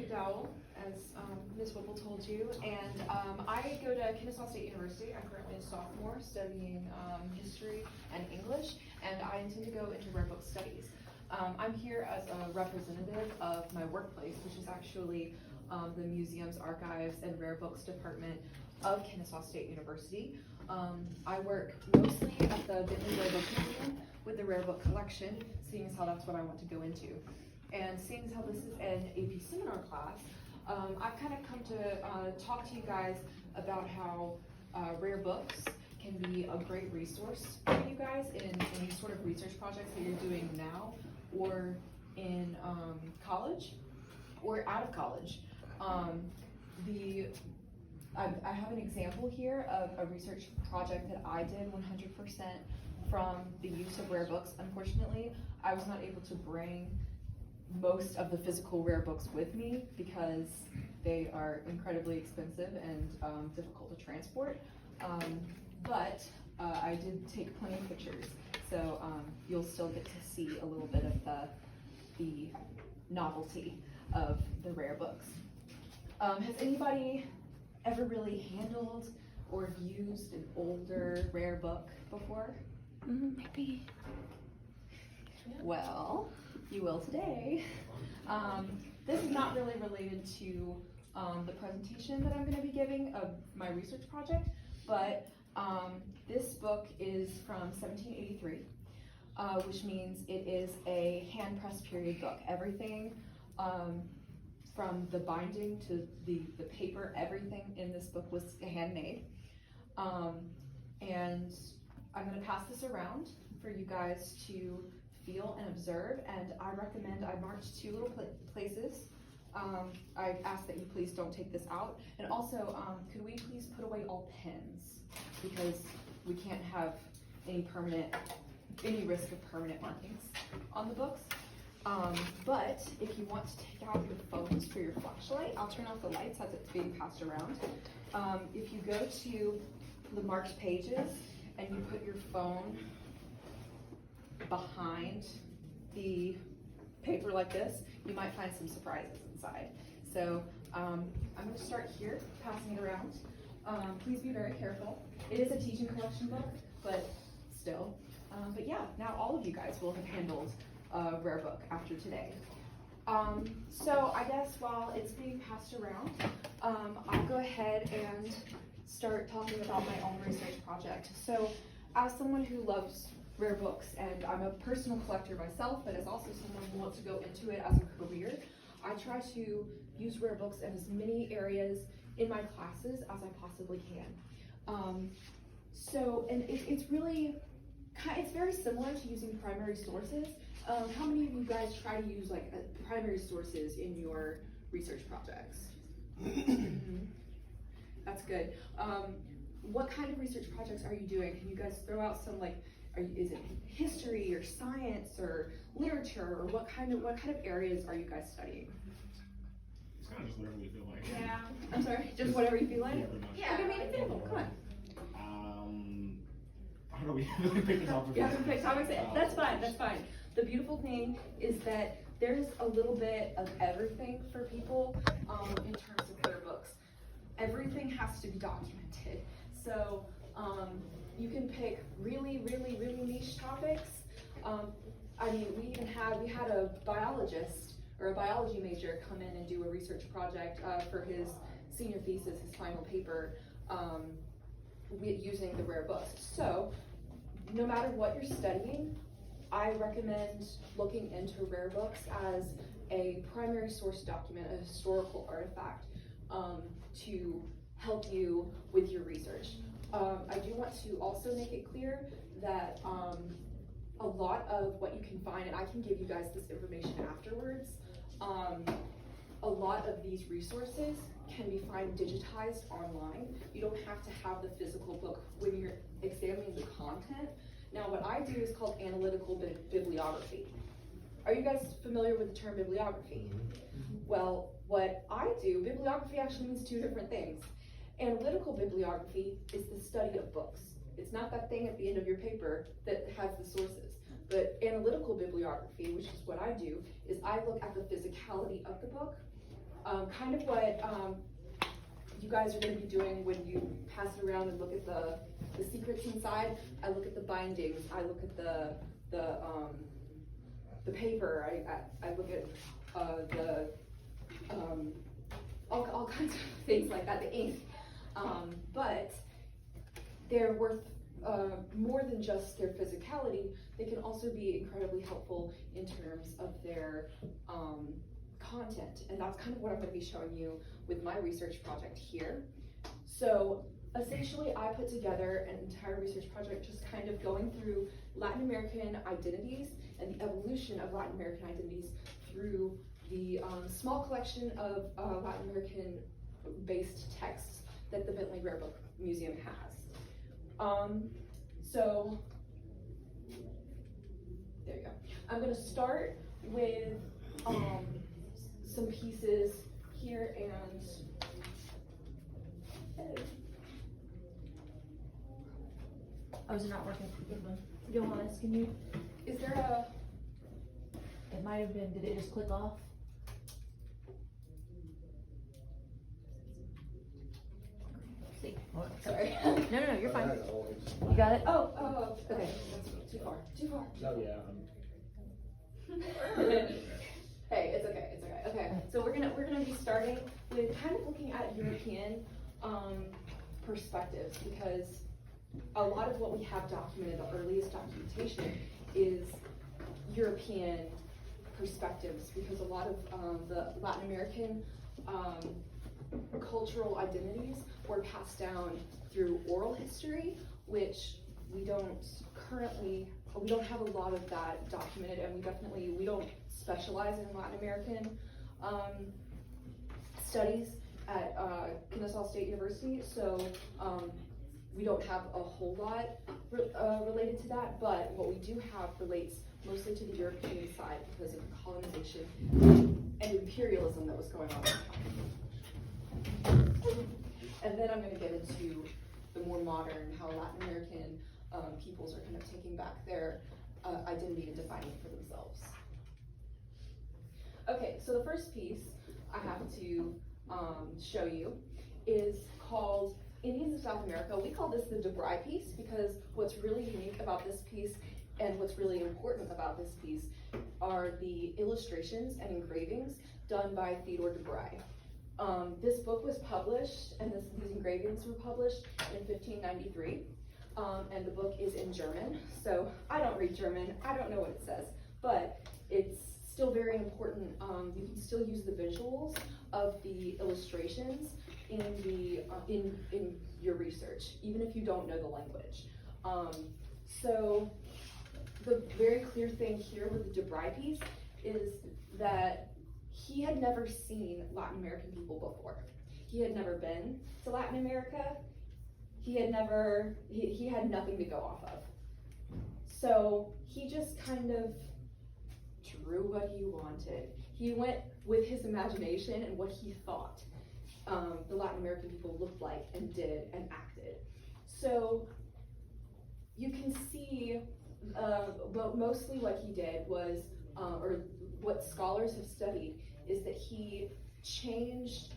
Dowell, as Ms. Whipple told you, and I go to Kennesaw State University. I'm currently a sophomore studying history and English, and I intend to go into rare book studies. I'm here as a representative of my workplace, which is actually the Museums, Archives, and Rare Books Department of Kennesaw State University. I work mostly at the Bentley Rare Book Museum with the rare book collection, seeing as how that's what I want to go into. And seeing as how this is an AP seminar class, I've kind of come to talk to you guys about how rare books can be a great resource for you guys in any sort of research projects that you're doing now or in college or out of college. I have an example here of a research project that I did 100% from the use of rare books. Unfortunately, I was not able to bring most of the physical rare books with me because they are incredibly expensive and difficult to transport. But I did take plenty of pictures, so you'll still get to see a little bit of the novelty of the rare books. Has anybody ever really handled or used an older rare book before? Maybe. Well, you will today. This is not really related to the presentation that I'm going to be giving of my research project, but this book is from 1783, which means it is a hand-pressed period book. Everything from the binding to the paper, everything in this book was handmade. And I'm going to pass this around for you guys to feel and observe, and I recommend I marked two little places. I ask that you please don't take this out, and also could we please put away all pens, because we can't have any risk of permanent markings on the books. But if you want to take out your phones for your flashlight, I'll turn off the lights as it's being passed around. If you go to the marked pages and you put your phone behind the paper like this, you might find some surprises inside. So I'm going to start here, passing it around. Please be very careful. It is a teaching collection book, but still. But yeah, now all of you guys will have handled a rare book after today. So I guess while it's being passed around, I'll go ahead and start talking about my own research project. So as someone who loves rare books, and I'm a personal collector myself, but as also someone who wants to go into it as a career, I try to use rare books in as many areas in my classes as I possibly can. It's very similar to using primary sources. How many of you guys try to use like primary sources in your research projects? That's good. What kind of research projects are you doing? Can you guys throw out some is it history or science or literature, or what kind of areas are you guys studying? It's kind of just whatever we feel like. Yeah. I'm sorry, just whatever you feel like? Yeah, Okay, make an example, come on. I don't know, we haven't picked a topic. You haven't picked topics? That's fine, that's fine. The beautiful thing is that there's a little bit of everything for people in terms of rare books. Everything has to be documented. So you can pick really niche topics. I mean, we had a biologist or a biology major come in and do a research project for his senior thesis, his final paper, using the rare books. So no matter what you're studying, I recommend looking into rare books as a primary source document, a historical artifact, to help you with your research. I do want to also make it clear that a lot of what you can find, and I can give you guys this information afterwards, a lot of these resources can be found digitized online. You don't have to have the physical book when you're examining the content. Now, what I do is called analytical bibliography. Are you guys familiar with the term bibliography? Well, what I do, bibliography actually means two different things. Analytical bibliography is the study of books. It's not that thing at the end of your paper that has the sources. But analytical bibliography, which is what I do, is I look at the physicality of the book. Kind of what you guys are going to be doing when you pass it around and look at the secrets inside. I look at the bindings. I look at the paper. I look at all kinds of things like that. The ink, but they're worth more than just their physicality. They can also be incredibly helpful in terms of their content, and that's kind of what I'm going to be showing you with my research project here. So essentially, I put together an entire research project just kind of going through Latin American identities and the evolution of Latin American identities through the small collection of Latin American based texts that the Bentley Rare Book Museum has. So there you go. I'm going to start with some pieces here and Oh, is it not working? Johannes, can you? is there a It might have been. Did it just click off? See. sorry? No, you're fine. You got it? Oh, okay. That's too far. Too far. Oh, yeah. Hey, it's okay. It's okay. Okay. So we're gonna be starting with kind of looking at European perspectives, because a lot of what we have documented, the earliest documentation, is European perspectives, because a lot of the Latin American cultural identities were passed down through oral history, which we don't have a lot of that documented, and we don't specialize in Latin American studies at Kennesaw State University, so we don't have a whole lot related to that, but what we do have relates mostly to the European side because of the colonization and imperialism that was going on. And then I'm going to get into the more modern, how Latin American peoples are kind of taking back their identity and defining it for themselves. Okay, so the first piece I have to show you is called Indians of South America. We call this the DeBry piece because what's really unique about this piece and what's really important about this piece are the illustrations and engravings done by Theodore DeBry. This book was published, and these engravings were published in 1593, and the book is in German. So I don't read German, I don't know what it says, but it's still very important. You can still use the visuals of the illustrations in your research, even if you don't know the language. So the very clear thing here with the DeBry piece is that he had never seen Latin American people before. He had never been to Latin America. He had nothing to go off of. So he just kind of drew what he wanted. He went with his imagination and what he thought the Latin American people looked like and did and acted. So you can see, but mostly what he did was, or what scholars have studied, is that he changed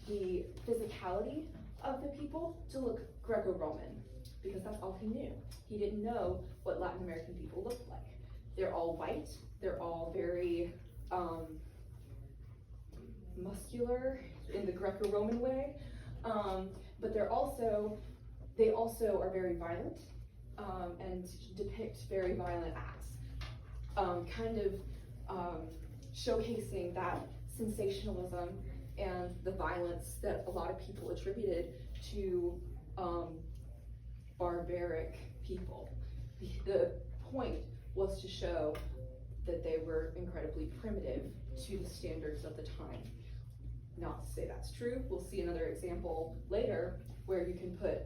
the physicality of the people to look Greco-Roman, because that's all he knew. He didn't know what Latin American people looked like. They're all white, they're all very muscular in the Greco-Roman way, but they also are very violent and depict very violent acts, kind of showcasing that sensationalism and the violence that a lot of people attributed to barbaric people. The point was to show that they were incredibly primitive to the standards of the time. Not to say that's true. We'll see another example later where you can put,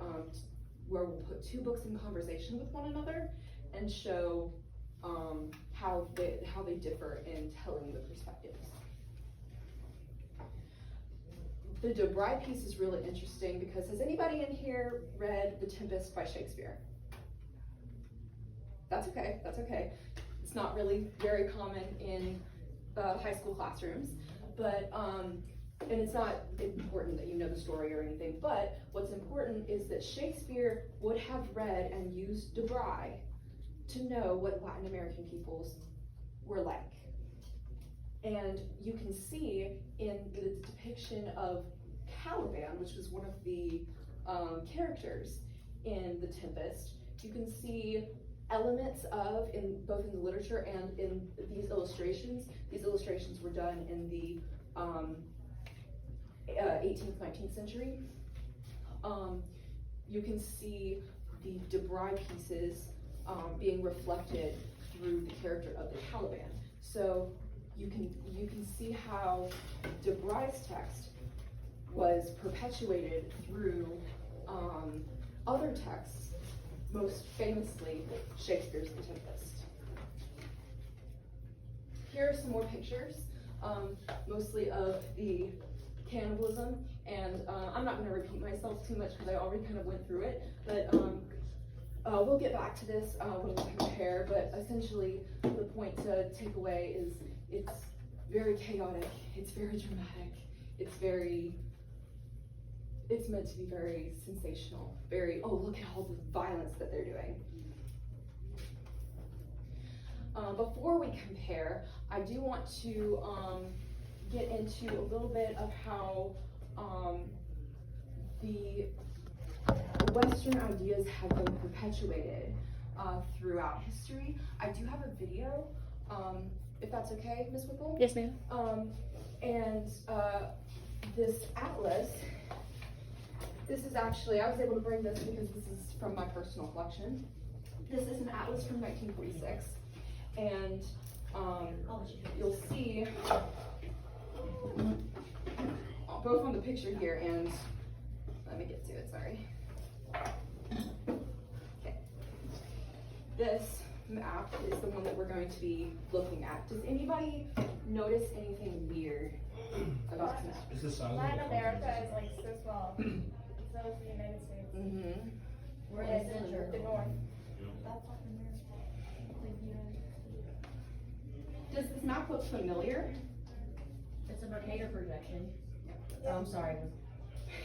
where we'll put two books in conversation with one another and show how they differ in telling the perspectives. The DeBry piece is really interesting because has anybody in here read The Tempest by Shakespeare? That's okay, that's okay. It's not really very common in high school classrooms, But, and it's not important that you know the story or anything, but what's important is that Shakespeare would have read and used Debray to know what Latin American peoples were like. And you can see in the depiction of Caliban, which was one of the characters in The Tempest, you can see elements of, in both in the literature and in these illustrations. These illustrations were done in the 18th, 19th century. You can see the Debray pieces being reflected through the character of the Caliban. So you can see how Debray's text was perpetuated through other texts, most famously Shakespeare's The Tempest. Here are some more pictures, mostly of the cannibalism, and I'm not going to repeat myself too much because I already kind of went through it, but we'll get back to this when we compare, but essentially the point to take away is it's very chaotic, it's very dramatic, it's meant to be very sensational, very, oh, look at all the violence that they're doing. Before we compare, I do want to get into a little bit of how the Western ideas have been perpetuated throughout history. I do have a video, if that's okay, Ms. Whipple? Yes, ma'am. And this atlas, this is actually, I was able to bring this because this is from my personal collection. This is an atlas from 1946, and you'll see both on the picture here and, let me get to it, sorry. Okay. This map is the one that we're going to be looking at. Does anybody notice anything weird about this map? Is the size Latin of the America is like so small. So is the United States. Mm-hmm. We're in the north. That's Latin America. Does this map look familiar? It's a Mercator projection. Oh, I'm sorry.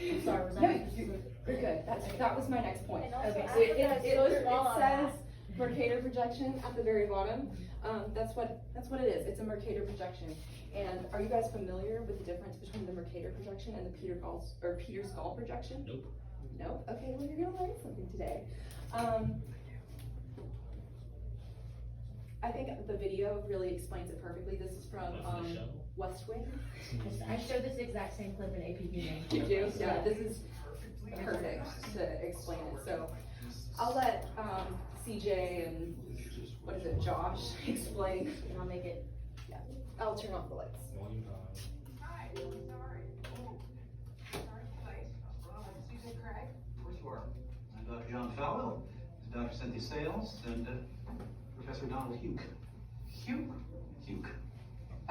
I'm sorry, was No, that? you're good. That was my next point. And also Okay, so Africa is so small on says that. Mercator projection at the very bottom. That's what it is. It's a Mercator projection. And are you guys familiar with the difference between the Mercator projection and the Peter Skull projection? Nope. Nope. Okay, well you're gonna learn something today. I think the video really explains it perfectly. This is from West Wing. I showed this exact same clip in APP. You do? Yeah, this is perfect to explain it. So I'll let CJ and, what is it, Josh explain. And I'll make it. Yeah, I'll turn off the lights. Hi, sorry. Susan Craig. For sure. I'm Dr. John Fallow, Dr. Cynthia Sales, and Professor Donald Huke. Hugh. Huke.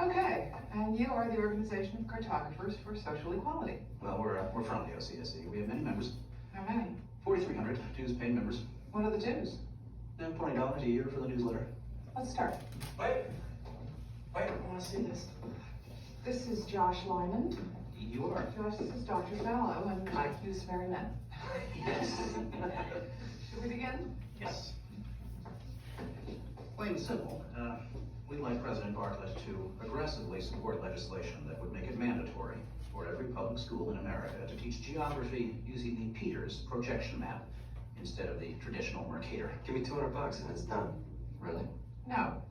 Okay, and you are the Organization of Cartographers for Social Equality. Well, we're from the OCSE. We have many members. How many? 4,300 dues-paying members. What are the dues? And $20 a year for the newsletter. Let's start. Wait, I want to see this. This is Josh Lyman. You are. Josh, this is Dr. Fallow, and Hi. Hugh's very men. Yes. Should we begin? Yes. Plain and simple, we'd like President Bartlett to aggressively support legislation that would make it mandatory for every public school in America to teach geography using the Peters projection map instead of the traditional Mercator. Give me $200 and it's done. Really? No.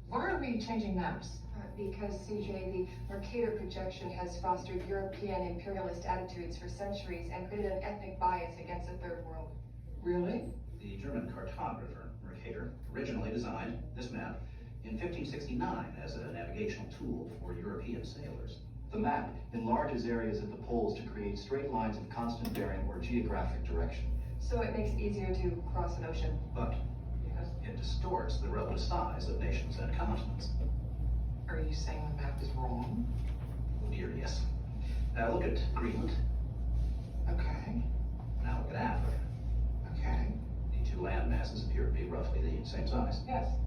Why are we changing maps? Because CJ, the Mercator projection has fostered European imperialist attitudes for centuries and created an ethnic bias against the Third World. Really? The German cartographer, Mercator, originally designed this map in 1569 as a navigational tool for European sailors. The map enlarges areas at the poles to create straight lines of constant bearing or geographic direction. So it makes it easier to cross an ocean. But Yes. it distorts the relative size of nations and continents. Are you saying the map is wrong? Oh dear, yes. Now look at Greenland. Okay, Now look at Africa. okay, The two land masses appear to be roughly the same size. yes.